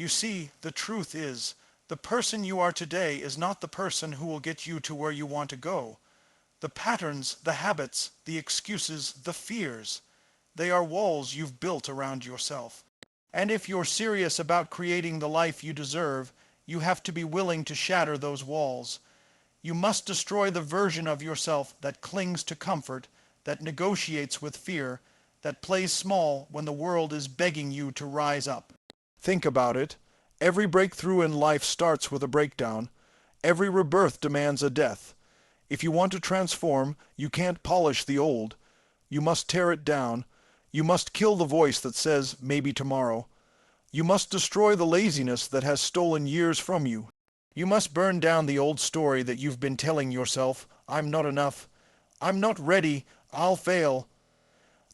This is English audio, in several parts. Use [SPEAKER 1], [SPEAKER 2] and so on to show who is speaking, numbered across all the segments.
[SPEAKER 1] You see, the truth is, the person you are today is not the person who will get you to where you want to go. The patterns, the habits, the excuses, the fears, they are walls you've built around yourself. And if you're serious about creating the life you deserve, you have to be willing to shatter those walls. You must destroy the version of yourself that clings to comfort, that negotiates with fear, that plays small when the world is begging you to rise up. Think about it. Every breakthrough in life starts with a breakdown. Every rebirth demands a death. If you want to transform, you can't polish the old. You must tear it down. You must kill the voice that says, maybe tomorrow. You must destroy the laziness that has stolen years from you. You must burn down the old story that you've been telling yourself, I'm not enough. I'm not ready. I'll fail.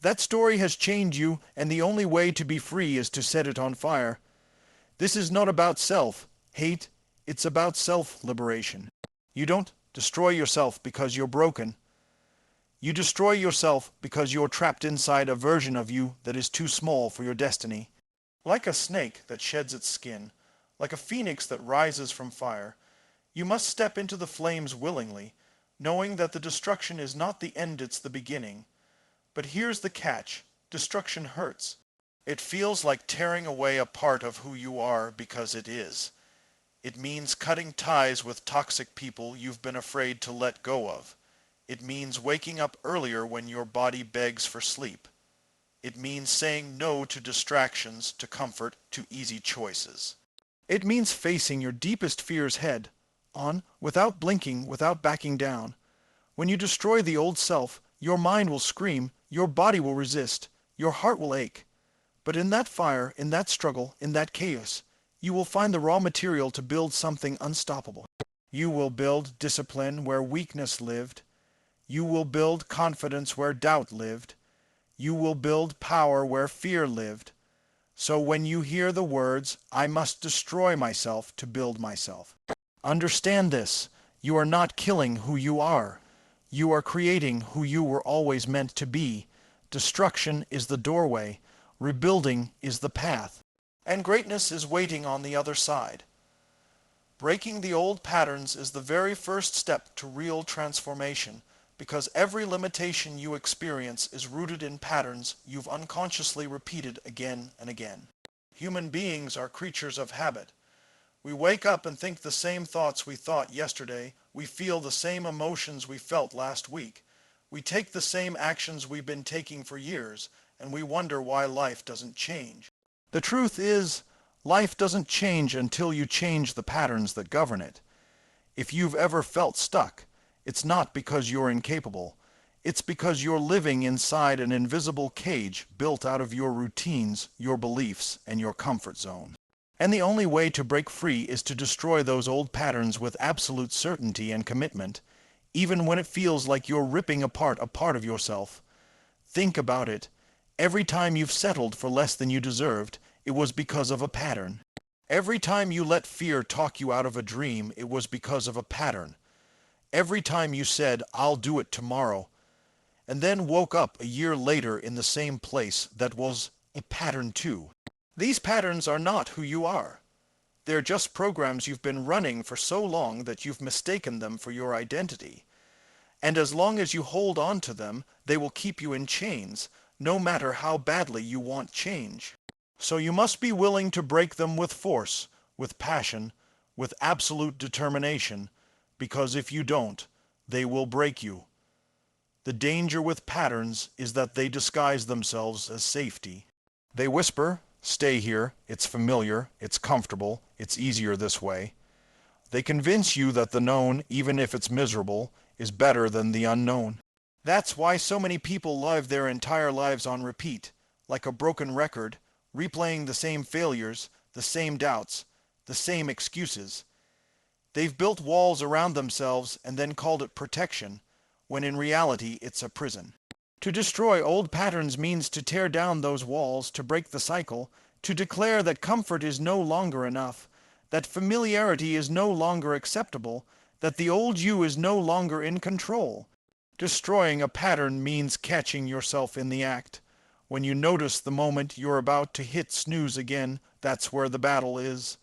[SPEAKER 1] That story has chained you, and the only way to be free is to set it on fire. This is not about self-hate, it's about self-liberation. You don't destroy yourself because you're broken. You destroy yourself because you're trapped inside a version of you that is too small for your destiny. Like a snake that sheds its skin, like a phoenix that rises from fire, you must step into the flames willingly, knowing that the destruction is not the end, it's the beginning. But here's the catch. Destruction hurts. It feels like tearing away a part of who you are because it is. It means cutting ties with toxic people you've been afraid to let go of. It means waking up earlier when your body begs for sleep. It means saying no to distractions, to comfort, to easy choices. It means facing your deepest fears head on, without blinking, without backing down. When you destroy the old self, your mind will scream, your body will resist, your heart will ache. But in that fire, in that struggle, in that chaos, you will find the raw material to build something unstoppable. You will build discipline where weakness lived. You will build confidence where doubt lived. You will build power where fear lived. So when you hear the words, I must destroy myself to build myself, understand this. You are not killing who you are. You are creating who you were always meant to be. Destruction is the doorway. Rebuilding is the path. And greatness is waiting on the other side. Breaking the old patterns is the very first step to real transformation, because every limitation you experience is rooted in patterns you've unconsciously repeated again and again. Human beings are creatures of habit. We wake up and think the same thoughts we thought yesterday. We feel the same emotions we felt last week. We take the same actions we've been taking for years, and we wonder why life doesn't change. The truth is, life doesn't change until you change the patterns that govern it. If you've ever felt stuck, it's not because you're incapable. It's because you're living inside an invisible cage built out of your routines, your beliefs, and your comfort zone. And the only way to break free is to destroy those old patterns with absolute certainty and commitment, even when it feels like you're ripping apart a part of yourself. Think about it. Every time you've settled for less than you deserved, it was because of a pattern. Every time you let fear talk you out of a dream, it was because of a pattern. Every time you said, I'll do it tomorrow, and then woke up a year later in the same place, that was a pattern too. These patterns are not who you are. They're just programs you've been running for so long that you've mistaken them for your identity. And as long as you hold on to them, they will keep you in chains, no matter how badly you want change. So you must be willing to break them with force, with passion, with absolute determination, because if you don't, they will break you. The danger with patterns is that they disguise themselves as safety. They whisper, stay here, it's familiar, it's comfortable, it's easier this way. They convince you that the known, even if it's miserable, is better than the unknown. That's why so many people live their entire lives on repeat, like a broken record, replaying the same failures, the same doubts, the same excuses. They've built walls around themselves and then called it protection, when in reality it's a prison. To destroy old patterns means to tear down those walls, to break the cycle, to declare that comfort is no longer enough, that familiarity is no longer acceptable, that the old you is no longer in control. Destroying a pattern means catching yourself in the act, When you notice the moment you're about to hit snooze again, that's where the battle is.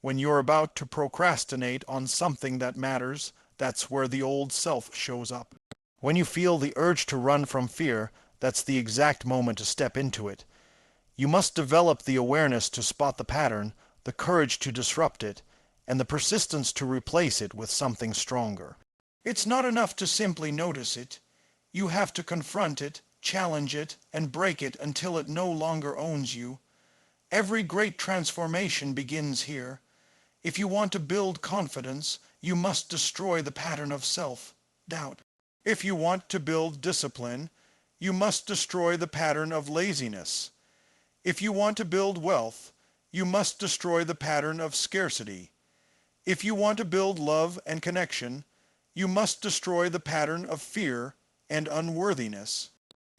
[SPEAKER 1] When you're about to procrastinate on something that matters, that's where the old self shows up. When you feel the urge to run from fear, that's the exact moment to step into it. You must develop the awareness to spot the pattern, the courage to disrupt it, and the persistence to replace it with something stronger. It's not enough to simply notice it. You have to confront it, challenge it, and break it until it no longer owns you. Every great transformation begins here. If you want to build confidence, you must destroy the pattern of self-doubt. If you want to build discipline, you must destroy the pattern of laziness. If you want to build wealth, you must destroy the pattern of scarcity. If you want to build love and connection, you must destroy the pattern of fear and unworthiness.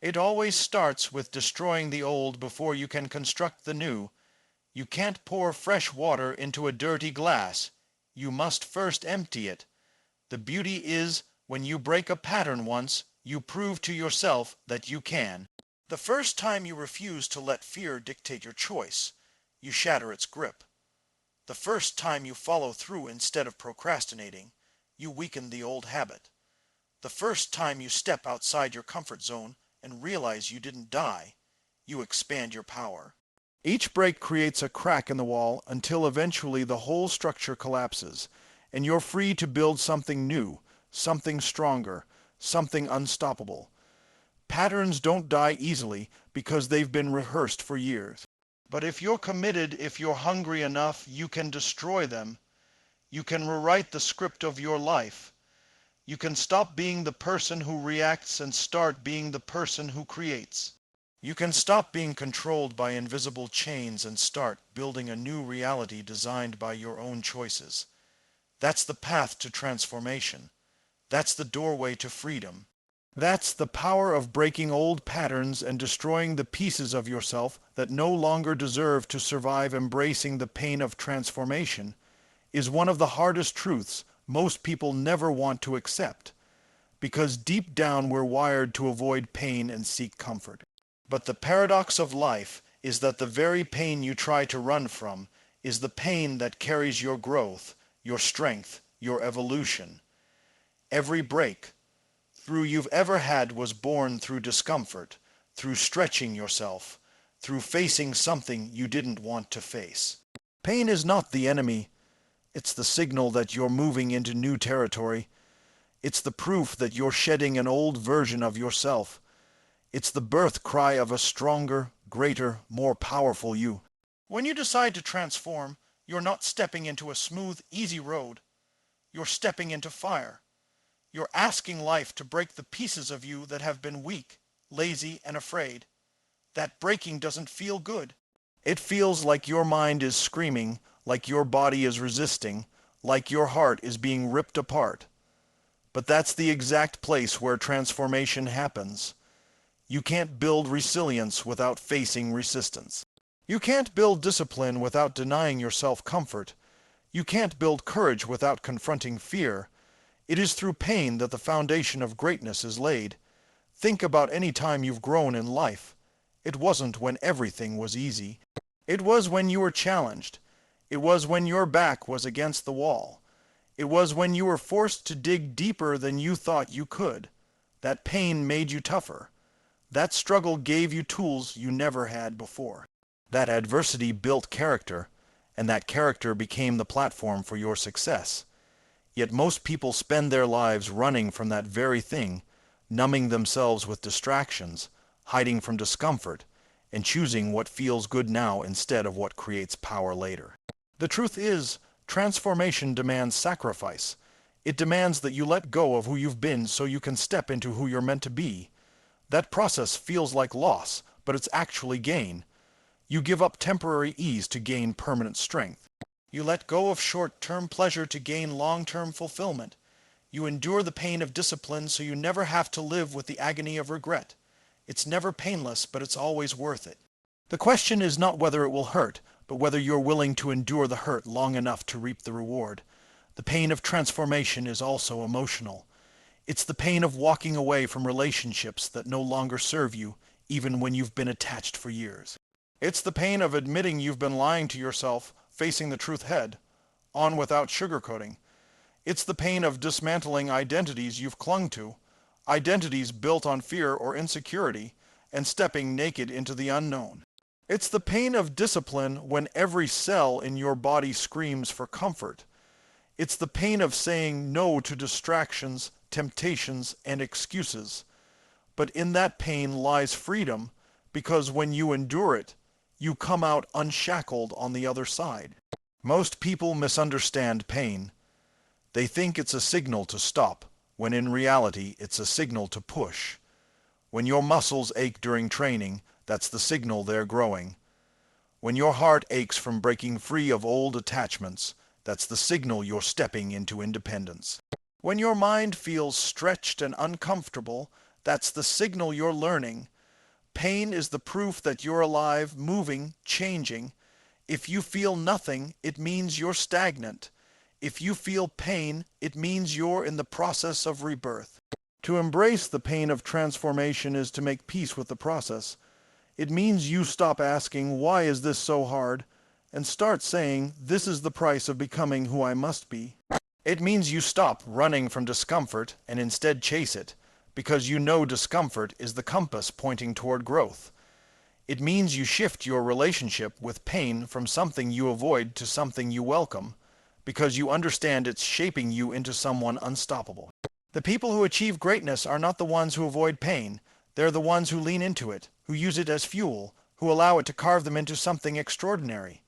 [SPEAKER 1] It always starts with destroying the old before you can construct the new. You can't pour fresh water into a dirty glass. You must first empty it. The beauty is, when you break a pattern once, you prove to yourself that you can. The first time you refuse to let fear dictate your choice, you shatter its grip. The first time you follow through instead of procrastinating, you weaken the old habit. The first time you step outside your comfort zone and realize you didn't die, you expand your power. Each break creates a crack in the wall until eventually the whole structure collapses, and you're free to build something new, something stronger, something unstoppable. Patterns don't die easily because they've been rehearsed for years. But if you're committed, if you're hungry enough, you can destroy them. You can rewrite the script of your life. You can stop being the person who reacts and start being the person who creates. You can stop being controlled by invisible chains and start building a new reality designed by your own choices. That's the path to transformation. That's the doorway to freedom. That's the power of breaking old patterns and destroying the pieces of yourself that no longer deserve to survive. Embracing the pain of transformation is one of the hardest truths most people never want to accept, because deep down we're wired to avoid pain and seek comfort. But the paradox of life is that the very pain you try to run from is the pain that carries your growth, your strength, your evolution. Every breakthrough you've ever had was born through discomfort, through stretching yourself, through facing something you didn't want to face. Pain is not the enemy. It's the signal that you're moving into new territory. It's the proof that you're shedding an old version of yourself. It's the birth cry of a stronger, greater, more powerful you. When you decide to transform, you're not stepping into a smooth, easy road. You're stepping into fire. You're asking life to break the pieces of you that have been weak, lazy, and afraid. That breaking doesn't feel good. It feels like your mind is screaming, like your body is resisting, like your heart is being ripped apart. But that's the exact place where transformation happens. You can't build resilience without facing resistance. You can't build discipline without denying yourself comfort. You can't build courage without confronting fear. It is through pain that the foundation of greatness is laid. Think about any time you've grown in life. It wasn't when everything was easy. It was when you were challenged. It was when your back was against the wall. It was when you were forced to dig deeper than you thought you could. That pain made you tougher. That struggle gave you tools you never had before. That adversity built character, and that character became the platform for your success. Yet most people spend their lives running from that very thing, numbing themselves with distractions, hiding from discomfort, and choosing what feels good now instead of what creates power later. The truth is, transformation demands sacrifice. It demands that you let go of who you've been so you can step into who you're meant to be. That process feels like loss, but it's actually gain. You give up temporary ease to gain permanent strength. You let go of short-term pleasure to gain long-term fulfillment. You endure the pain of discipline so you never have to live with the agony of regret. It's never painless, but it's always worth it. The question is not whether it will hurt, but whether you're willing to endure the hurt long enough to reap the reward. The pain of transformation is also emotional. It's the pain of walking away from relationships that no longer serve you, even when you've been attached for years. It's the pain of admitting you've been lying to yourself, facing the truth head, on without sugarcoating. It's the pain of dismantling identities you've clung to, identities built on fear or insecurity, and stepping naked into the unknown. It's the pain of discipline when every cell in your body screams for comfort. It's the pain of saying no to distractions, temptations, and excuses. But in that pain lies freedom, because when you endure it, you come out unshackled on the other side. Most people misunderstand pain. They think it's a signal to stop, when in reality it's a signal to push. When your muscles ache during training, that's the signal they're growing. When your heart aches from breaking free of old attachments, that's the signal you're stepping into independence. When your mind feels stretched and uncomfortable, that's the signal you're learning. Pain is the proof that you're alive, moving, changing. If you feel nothing, it means you're stagnant. If you feel pain, it means you're in the process of rebirth. To embrace the pain of transformation is to make peace with the process. It means you stop asking, "Why is this so hard?" and start saying, "This is the price of becoming who I must be." It means you stop running from discomfort and instead chase it, because you know discomfort is the compass pointing toward growth. It means you shift your relationship with pain from something you avoid to something you welcome, because you understand it's shaping you into someone unstoppable. The people who achieve greatness are not the ones who avoid pain. They're the ones who lean into it, who use it as fuel, who allow it to carve them into something extraordinary.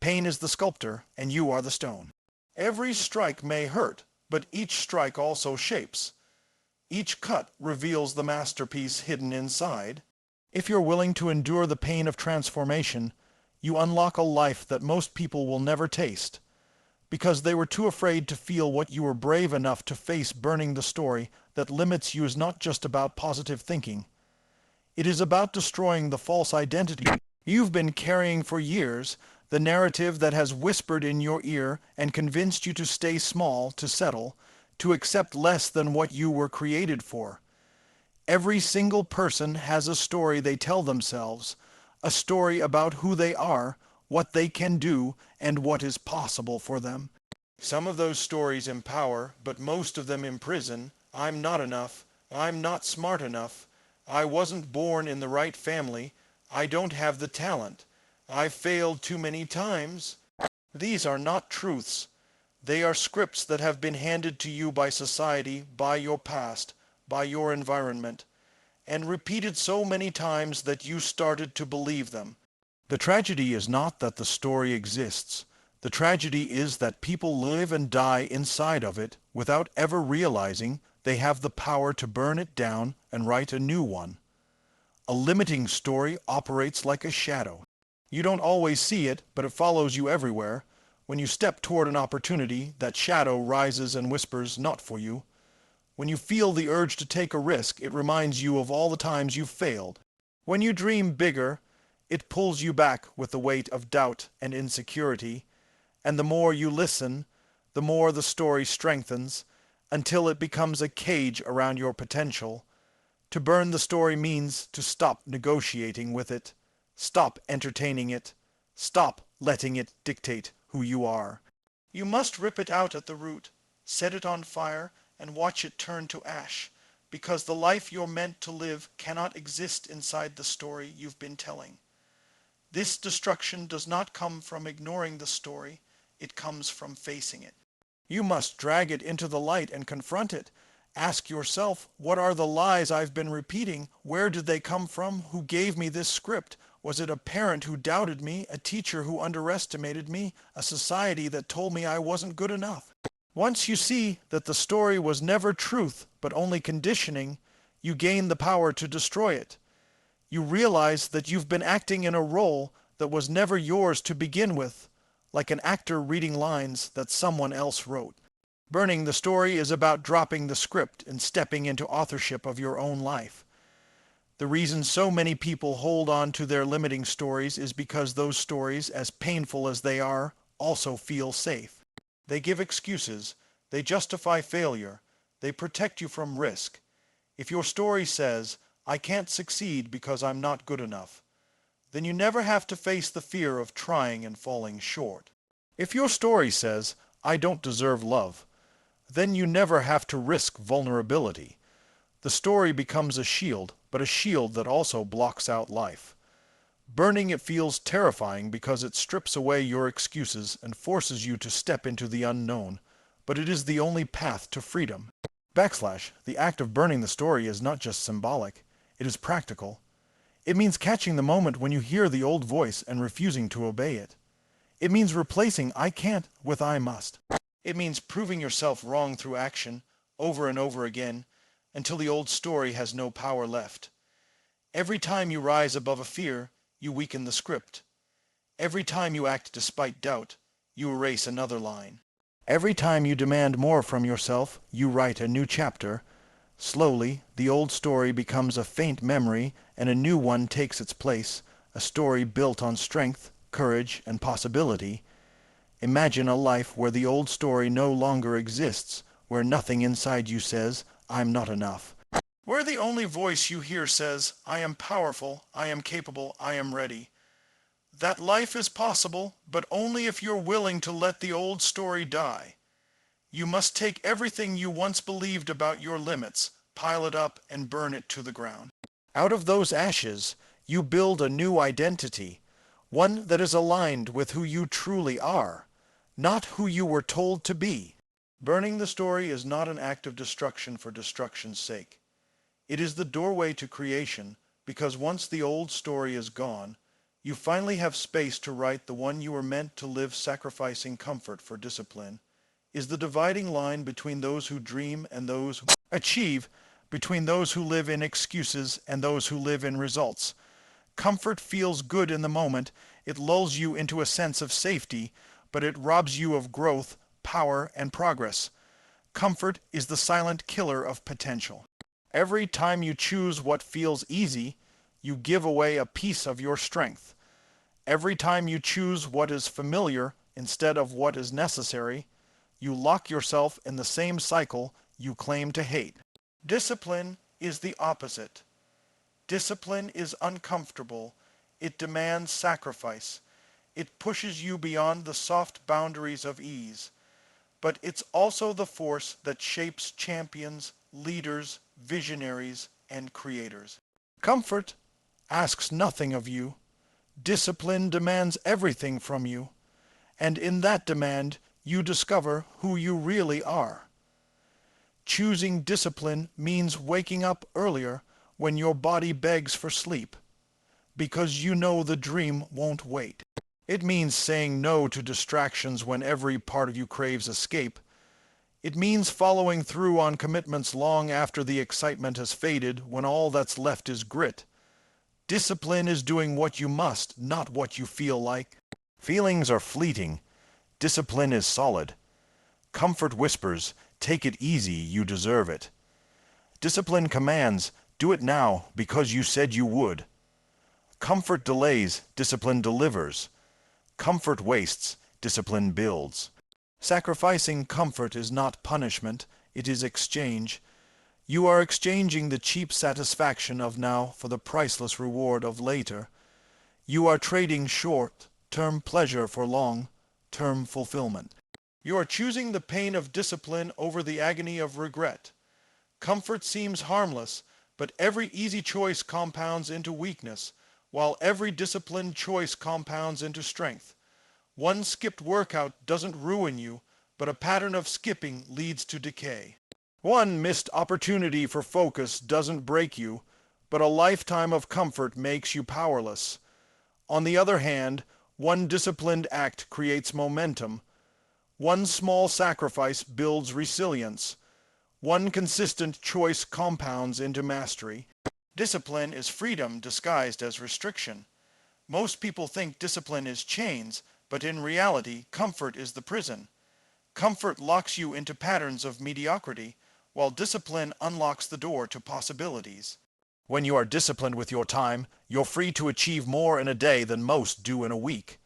[SPEAKER 1] Pain is the sculptor, and you are the stone. Every strike may hurt, but each strike also shapes. Each cut reveals the masterpiece hidden inside. If you're willing to endure the pain of transformation, you unlock a life that most people will never taste, because they were too afraid to feel what you were brave enough to face. Burning the story that limits you is not just about positive thinking. It is about destroying the false identity you've been carrying for years, the narrative that has whispered in your ear and convinced you to stay small, to settle, to accept less than what you were created for. Every single person has a story they tell themselves, a story about who they are, what they can do, and what is possible for them. Some of those stories empower, but most of them imprison. I'm not enough. I'm not smart enough. I wasn't born in the right family. I don't have the talent. I've failed too many times. These are not truths. They are scripts that have been handed to you by society, by your past, by your environment, and repeated so many times that you started to believe them. The tragedy is not that the story exists. The tragedy is that people live and die inside of it without ever realizing they have the power to burn it down and write a new one. A limiting story operates like a shadow. You don't always see it, but it follows you everywhere. When you step toward an opportunity, that shadow rises and whispers, "Not for you." When you feel the urge to take a risk, it reminds you of all the times you've failed. When you dream bigger, it pulls you back with the weight of doubt and insecurity, and the more you listen, the more the story strengthens, until it becomes a cage around your potential. To burn the story means to stop negotiating with it, stop entertaining it, stop letting it dictate who you are. You must rip it out at the root, set it on fire, and watch it turn to ash, because the life you're meant to live cannot exist inside the story you've been telling. This destruction does not come from ignoring the story, it comes from facing it. You must drag it into the light and confront it. Ask yourself, what are the lies I've been repeating? Where did they come from? Who gave me this script? Was it a parent who doubted me, a teacher who underestimated me, a society that told me I wasn't good enough? Once you see that the story was never truth, but only conditioning, you gain the power to destroy it. You realize that you've been acting in a role that was never yours to begin with, like an actor reading lines that someone else wrote. Burning the story is about dropping the script and stepping into authorship of your own life. The reason so many people hold on to their limiting stories is because those stories, as painful as they are, also feel safe. They give excuses, they justify failure, they protect you from risk. If your story says, I can't succeed because I'm not good enough. Then you never have to face the fear of trying and falling short. If your story says, I don't deserve love, then you never have to risk vulnerability. The story becomes a shield, but a shield that also blocks out life. Burning it feels terrifying because it strips away your excuses and forces you to step into the unknown, but it is the only path to freedom. The act of burning the story is not just symbolic, it is practical. It means catching the moment when you hear the old voice and refusing to obey it. It means replacing I can't with I must. It means proving yourself wrong through action, over and over again, until the old story has no power left. Every time you rise above a fear, you weaken the script. Every time you act despite doubt, you erase another line. Every time you demand more from yourself, you write a new chapter. Slowly, the old story becomes a faint memory, and a new one takes its place, a story built on strength, courage, and possibility. Imagine a life where the old story no longer exists, where nothing inside you says, I'm not enough. Where the only voice you hear says, I am powerful, I am capable, I am ready. That life is possible, but only if you're willing to let the old story die. You must take everything you once believed about your limits, pile it up, and burn it to the ground. Out of those ashes, you build a new identity, one that is aligned with who you truly are, not who you were told to be. Burning the story is not an act of destruction for destruction's sake. It is the doorway to creation, because once the old story is gone, you finally have space to write the one you were meant to live, sacrificing comfort for discipline. Is the dividing line between those who dream and those who achieve, between those who live in excuses and those who live in results. Comfort feels good in the moment, it lulls you into a sense of safety, but it robs you of growth, power, and progress. Comfort is the silent killer of potential. Every time you choose what feels easy, you give away a piece of your strength. Every time you choose what is familiar instead of what is necessary, you lock yourself in the same cycle you claim to hate. Discipline is the opposite. Discipline is uncomfortable. It demands sacrifice. It pushes you beyond the soft boundaries of ease. But it's also the force that shapes champions, leaders, visionaries, and creators. Comfort asks nothing of you. Discipline demands everything from you. And in that demand, you discover who you really are. Choosing discipline means waking up earlier when your body begs for sleep, because you know the dream won't wait. It means saying no to distractions when every part of you craves escape. It means following through on commitments long after the excitement has faded, when all that's left is grit. Discipline is doing what you must, not what you feel like. Feelings are fleeting. Discipline is solid. Comfort whispers, take it easy, you deserve it. Discipline commands, do it now because you said you would. Comfort delays, discipline delivers. Comfort wastes, discipline builds. Sacrificing comfort is not punishment, it is exchange. You are exchanging the cheap satisfaction of now for the priceless reward of later. You are trading short-term pleasure for long-term fulfillment. You are choosing the pain of discipline over the agony of regret. Comfort seems harmless, but every easy choice compounds into weakness, while every disciplined choice compounds into strength. One skipped workout doesn't ruin you, but a pattern of skipping leads to decay. One missed opportunity for focus doesn't break you, but a lifetime of comfort makes you powerless. On the other hand, one disciplined act creates momentum. One small sacrifice builds resilience. One consistent choice compounds into mastery. Discipline is freedom disguised as restriction. Most people think discipline is chains, but in reality, comfort is the prison. Comfort locks you into patterns of mediocrity, while discipline unlocks the door to possibilities. When you are disciplined with your time, you're free to achieve more in a day than most do in a week.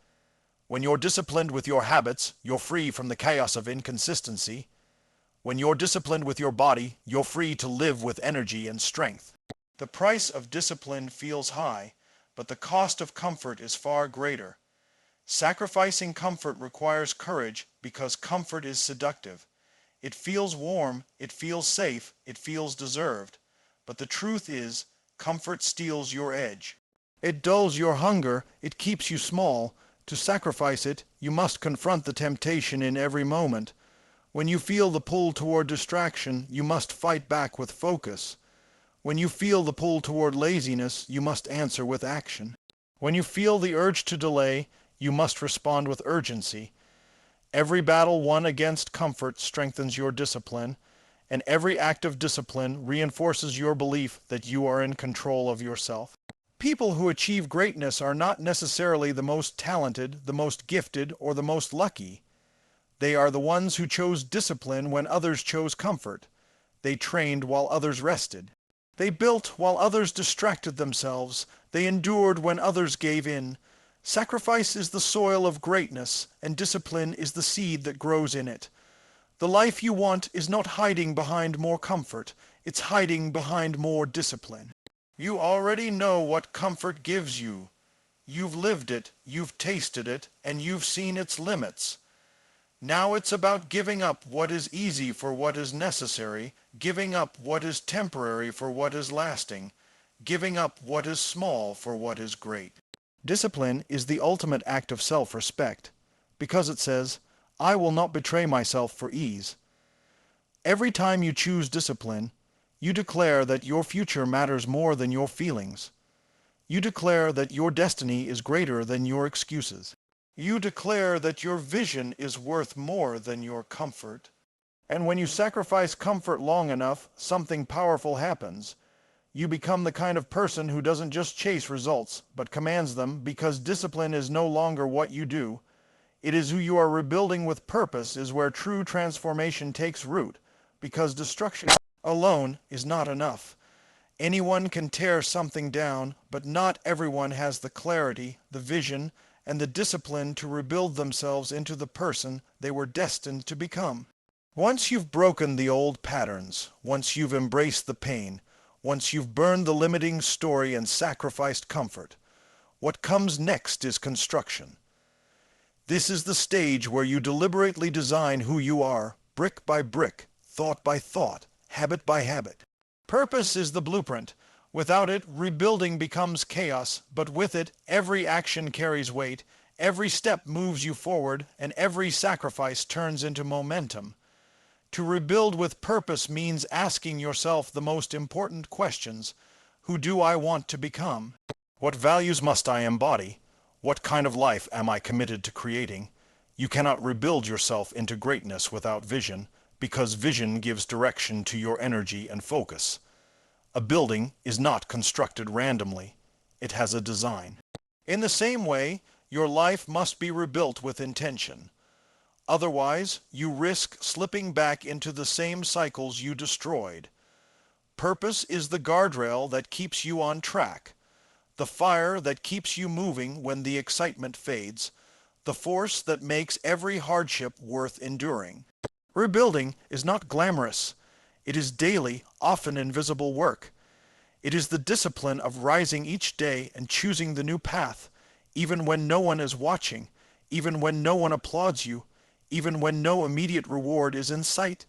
[SPEAKER 1] When you're disciplined with your habits, you're free from the chaos of inconsistency. When you're disciplined with your body, you're free to live with energy and strength. The price of discipline feels high, but the cost of comfort is far greater. Sacrificing comfort requires courage because comfort is seductive. It feels warm, it feels safe, it feels deserved. But the truth is, comfort steals your edge. It dulls your hunger, it keeps you small. To sacrifice it, you must confront the temptation in every moment. When you feel the pull toward distraction, you must fight back with focus. When you feel the pull toward laziness, you must answer with action. When you feel the urge to delay, you must respond with urgency. Every battle won against comfort strengthens your discipline, and every act of discipline reinforces your belief that you are in control of yourself. People who achieve greatness are not necessarily the most talented, the most gifted, or the most lucky. They are the ones who chose discipline when others chose comfort. They trained while others rested. They built while others distracted themselves. They endured when others gave in. Sacrifice is the soil of greatness, and discipline is the seed that grows in it. The life you want is not hiding behind more comfort. It's hiding behind more discipline. You already know what comfort gives you. You've lived it, you've tasted it, and you've seen its limits. Now it's about giving up what is easy for what is necessary, giving up what is temporary for what is lasting, giving up what is small for what is great. Discipline is the ultimate act of self-respect, because it says, I will not betray myself for ease. Every time you choose discipline, you declare that your future matters more than your feelings. You declare that your destiny is greater than your excuses. You declare that your vision is worth more than your comfort. And when you sacrifice comfort long enough, something powerful happens. You become the kind of person who doesn't just chase results, but commands them, because discipline is no longer what you do. It is who you are. Rebuilding with purpose is where true transformation takes root, because destruction alone is not enough. Anyone can tear something down, but not everyone has the clarity, the vision, and the discipline to rebuild themselves into the person they were destined to become. Once you've broken the old patterns, once you've embraced the pain, once you've burned the limiting story and sacrificed comfort, what comes next is construction. This is the stage where you deliberately design who you are, brick by brick, thought by thought, habit by habit. Purpose is the blueprint. Without it, rebuilding becomes chaos, but with it, every action carries weight, every step moves you forward, and every sacrifice turns into momentum. To rebuild with purpose means asking yourself the most important questions. Who do I want to become? What values must I embody? What kind of life am I committed to creating? You cannot rebuild yourself into greatness without vision, because vision gives direction to your energy and focus. A building is not constructed randomly. It has a design. In the same way, your life must be rebuilt with intention. Otherwise, you risk slipping back into the same cycles you destroyed. Purpose is the guardrail that keeps you on track, the fire that keeps you moving when the excitement fades, the force that makes every hardship worth enduring. Rebuilding is not glamorous. It is daily, often invisible work. It is the discipline of rising each day and choosing the new path, even when no one is watching, even when no one applauds you, even when no immediate reward is in sight.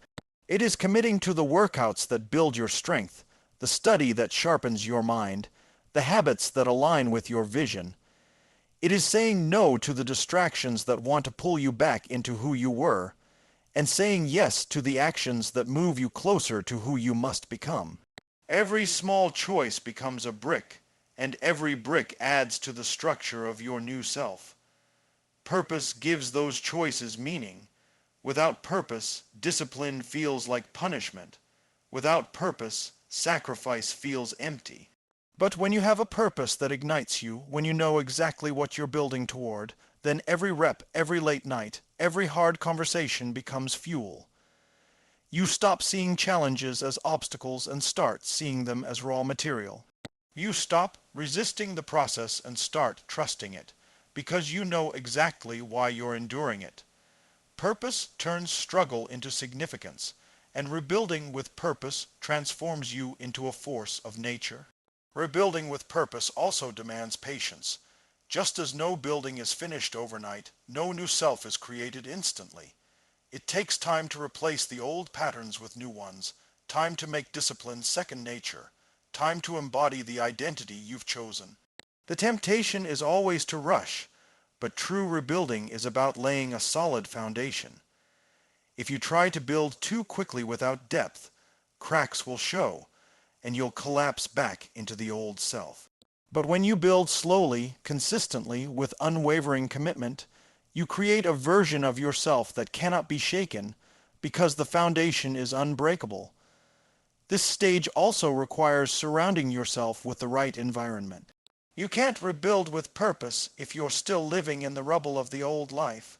[SPEAKER 1] It is committing to the workouts that build your strength, the study that sharpens your mind, the habits that align with your vision. It is saying no to the distractions that want to pull you back into who you were, and saying yes to the actions that move you closer to who you must become. Every small choice becomes a brick, and every brick adds to the structure of your new self. Purpose gives those choices meaning. Without purpose, discipline feels like punishment. Without purpose, sacrifice feels empty. But when you have a purpose that ignites you, when you know exactly what you're building toward, then every rep, every late night, every hard conversation becomes fuel. You stop seeing challenges as obstacles and start seeing them as raw material. You stop resisting the process and start trusting it, because you know exactly why you're enduring it. Purpose turns struggle into significance, and rebuilding with purpose transforms you into a force of nature. Rebuilding with purpose also demands patience. Just as no building is finished overnight, no new self is created instantly. It takes time to replace the old patterns with new ones, time to make discipline second nature, time to embody the identity you've chosen. The temptation is always to rush, but true rebuilding is about laying a solid foundation. If you try to build too quickly without depth, cracks will show, and you'll collapse back into the old self. But when you build slowly, consistently, with unwavering commitment, you create a version of yourself that cannot be shaken because the foundation is unbreakable. This stage also requires surrounding yourself with the right environment. You can't rebuild with purpose if you're still living in the rubble of the old life.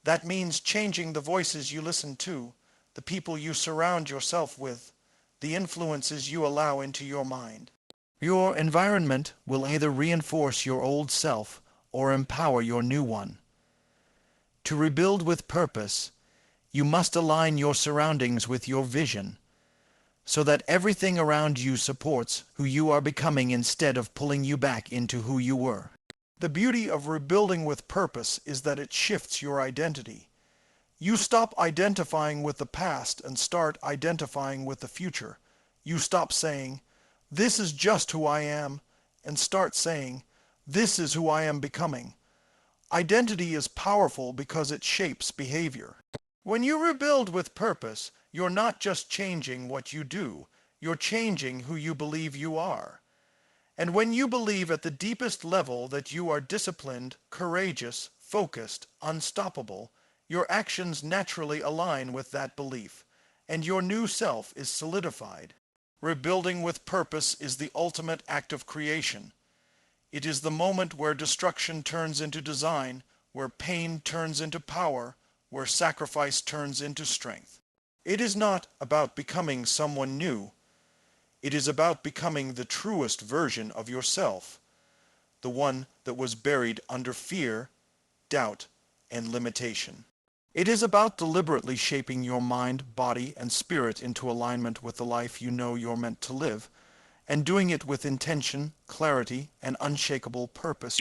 [SPEAKER 1] That means changing the voices you listen to, the people you surround yourself with, the influences you allow into your mind. Your environment will either reinforce your old self or empower your new one. To rebuild with purpose, you must align your surroundings with your vision, so that everything around you supports who you are becoming instead of pulling you back into who you were. The beauty of rebuilding with purpose is that it shifts your identity. You stop identifying with the past and start identifying with the future. You stop saying, "This is just who I am," and start saying, "This is who I am becoming." Identity is powerful because it shapes behavior. When you rebuild with purpose, you're not just changing what you do, you're changing who you believe you are. And when you believe at the deepest level that you are disciplined, courageous, focused, unstoppable, your actions naturally align with that belief, and your new self is solidified. Rebuilding with purpose is the ultimate act of creation. It is the moment where destruction turns into design, where pain turns into power, where sacrifice turns into strength. It is not about becoming someone new. It is about becoming the truest version of yourself, the one that was buried under fear, doubt, and limitation. It is about deliberately shaping your mind, body, and spirit into alignment with the life you know you're meant to live, and doing it with intention, clarity, and unshakable purpose.